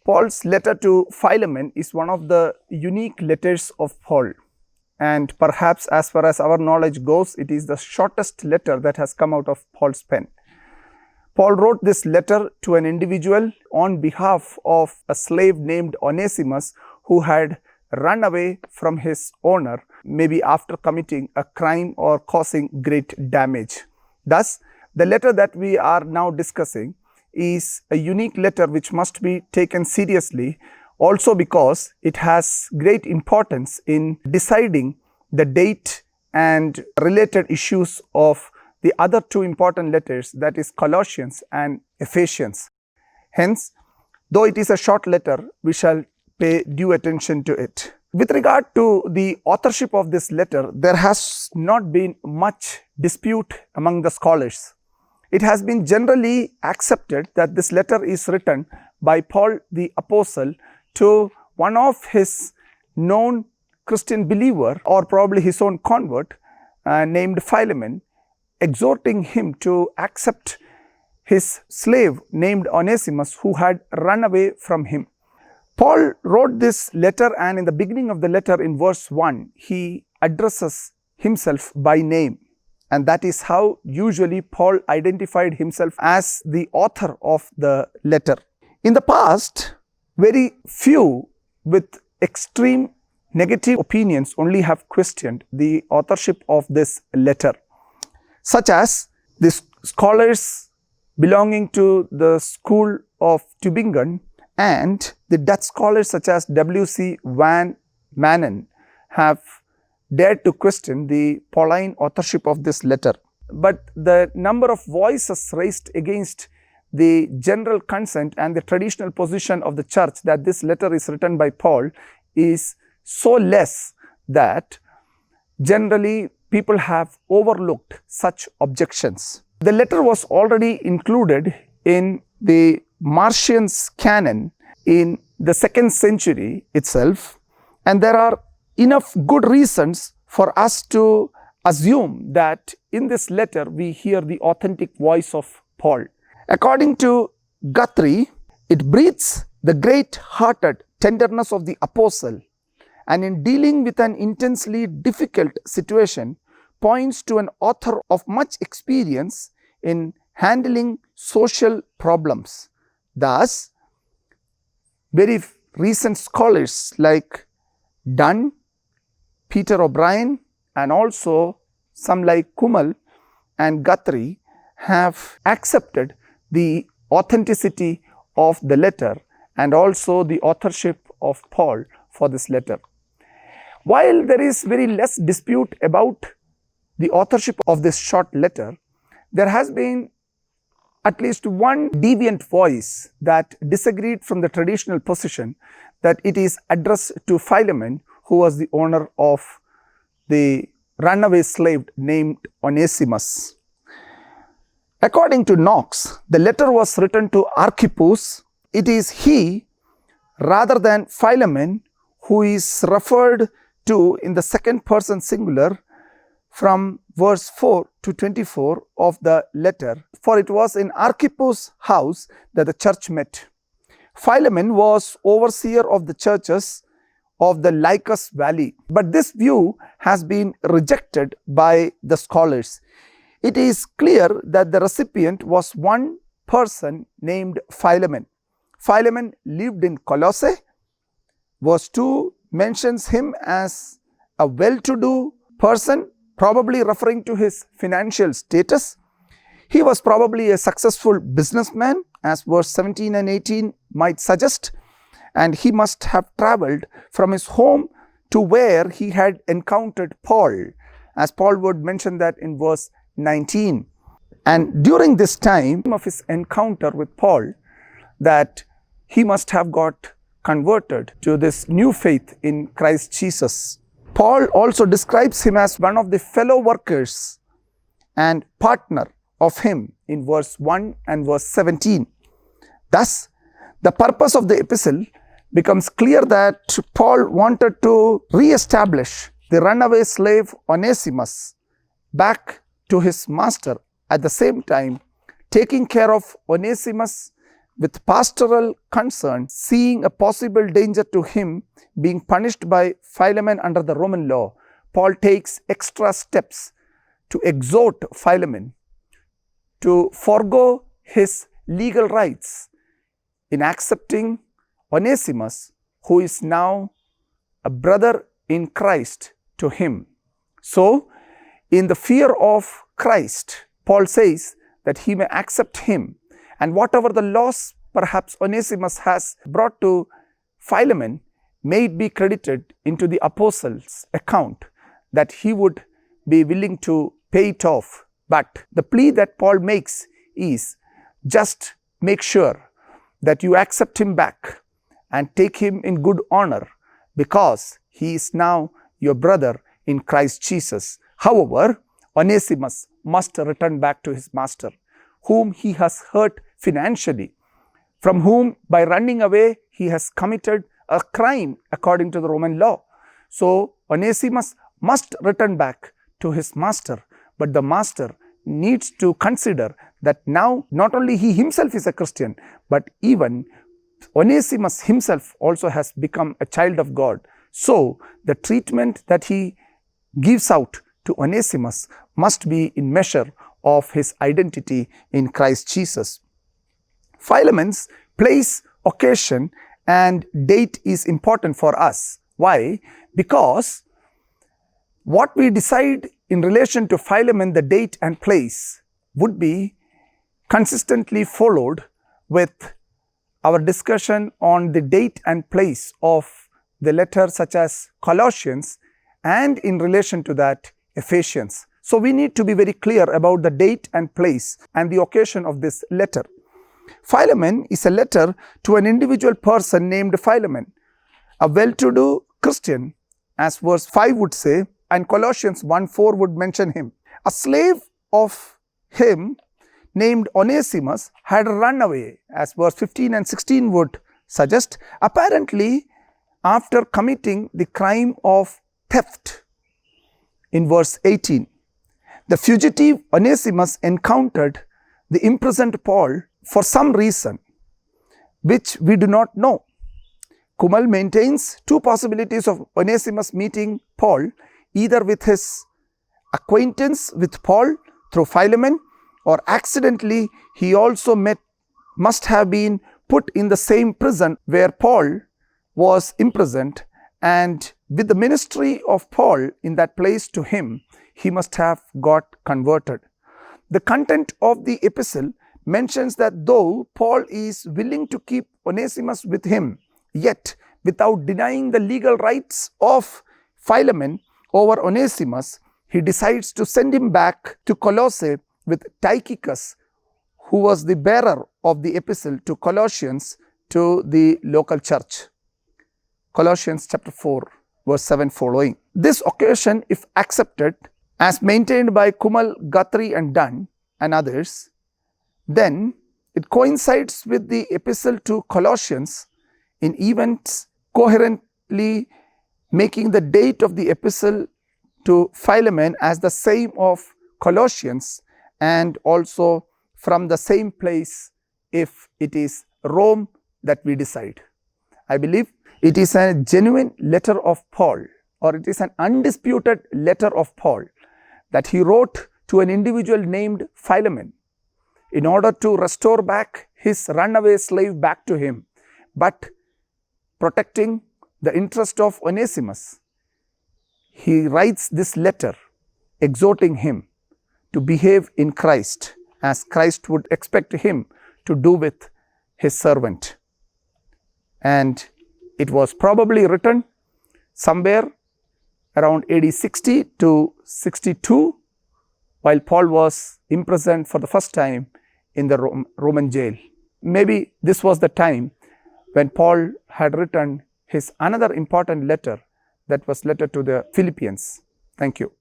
Paul's letter to Philemon is one of the unique letters of Paul, and perhaps as far as our knowledge goes, it is the shortest letter that has come out of Paul's pen. Paul wrote this letter to an individual on behalf of a slave named Onesimus who had run away from his owner, maybe after committing a crime or causing great damage. Thus, the letter that we are now discussing is a unique letter which must be taken seriously, also because it has great importance in deciding the date and related issues of the other two important letters, that is Colossians and Ephesians. Hence, though it is a short letter, we shall pay due attention to it. With regard to the authorship of this letter, there has not been much dispute among the scholars. It has been generally accepted that this letter is written by Paul the Apostle to one of his known Christian believer, or probably his own convert, named Philemon, exhorting him to accept his slave named Onesimus who had run away from him. Paul wrote this letter, and in the beginning of the letter in verse 1, he addresses himself by name. And that is how usually Paul identified himself as the author of the letter. In the past, very few with extreme negative opinions only have questioned the authorship of this letter, such as the scholars belonging to the school of Tübingen and the Dutch scholars such as W.C. van Manen have dared to question the Pauline authorship of this letter. But the number of voices raised against the general consent and the traditional position of the church that this letter is written by Paul is so less that generally people have overlooked such objections. The letter was already included in the Marcion's canon in the 2nd century itself, and there are enough good reasons for us to assume that in this letter we hear the authentic voice of Paul. According to Guthrie, it breathes the great-hearted tenderness of the apostle, and in dealing with an intensely difficult situation, points to an author of much experience in handling social problems. Thus, very recent scholars like Dunn, Peter O'Brien, and also some like Kummel and Guthrie have accepted the authenticity of the letter and also the authorship of Paul for this letter. While there is very less dispute about the authorship of this short letter, there has been at least one deviant voice that disagreed from the traditional position that it is addressed to Philemon, who was the owner of the runaway slave named Onesimus. According to Knox, the letter was written to Archippus. It is he rather than Philemon who is referred to in the second person singular from verse 4 to 24 of the letter, for it was in Archippus' house that the church met. Philemon was overseer of the churches of the Lycus Valley, but this view has been rejected by the scholars. It is clear that the recipient was one person named Philemon. Philemon lived in Colossae. Verse 2 mentions him as a well-to-do person, probably referring to his financial status. He was probably a successful businessman, as verse 17 and 18 might suggest, and he must have traveled from his home to where he had encountered Paul, as Paul would mention that in verse 19. And during this time of his encounter with Paul, that he must have got converted to this new faith in Christ Jesus. Paul also describes him as one of the fellow workers and partner of him in verse 1 and verse 17. Thus, the purpose of the epistle becomes clear that Paul wanted to re-establish the runaway slave Onesimus back to his master, at the same time taking care of Onesimus with pastoral concern, seeing a possible danger to him being punished by Philemon under the Roman law, Paul takes extra steps to exhort Philemon to forego his legal rights in accepting Onesimus, who is now a brother in Christ to him. So, in the fear of Christ, Paul says that he may accept him, and whatever the loss perhaps Onesimus has brought to Philemon may be credited into the apostle's account, that he would be willing to pay it off. But the plea that Paul makes is just make sure that you accept him back and take him in good honor, because he is now your brother in Christ Jesus. However, Onesimus must return back to his master, whom he has hurt financially, from whom by running away he has committed a crime according to the Roman law. So, Onesimus must return back to his master, but the master needs to consider that now not only he himself is a Christian, but even Onesimus himself also has become a child of God. So, the treatment that he gives out to Onesimus must be in measure of his identity in Christ Jesus. Philemon's place, occasion and date is important for us. Why? Because what we decide in relation to Philemon, the date and place, would be consistently followed with our discussion on the date and place of the letter such as Colossians, and in relation to that Ephesians. So we need to be very clear about the date and place and the occasion of this letter. Philemon is a letter to an individual person named Philemon, a well-to-do Christian, as verse 5 would say, and Colossians 1:4 would mention him. A slave of him named Onesimus had run away, as verse 15 and 16 would suggest, apparently after committing the crime of theft in verse 18. The fugitive Onesimus encountered the imprisoned Paul for some reason, which we do not know. Kumal maintains two possibilities of Onesimus meeting Paul, either with his acquaintance with Paul through Philemon, or accidentally he also must have been put in the same prison where Paul was imprisoned, and with the ministry of Paul in that place to him, he must have got converted. The content of the epistle mentions that though Paul is willing to keep Onesimus with him, yet without denying the legal rights of Philemon over Onesimus, he decides to send him back to Colossae with Tychicus, who was the bearer of the epistle to Colossians, to the local church. Colossians chapter 4 verse 7 following. This occasion, if accepted as maintained by Kumal, Guthrie and Dunn and others, then it coincides with the epistle to Colossians in events coherently making the date of the epistle to Philemon as the same of Colossians, and also from the same place if it is Rome that we decide. I believe it is a genuine letter of Paul, or it is an undisputed letter of Paul that he wrote to an individual named Philemon in order to restore back his runaway slave back to him, but protecting the interest of Onesimus. He writes this letter exhorting him to behave in Christ as Christ would expect him to do with his servant. And it was probably written somewhere around AD 60 to 62, while Paul was imprisoned for the first time in the Roman jail. Maybe this was the time when Paul had written his another important letter, that was letter to the Philippians. Thank you.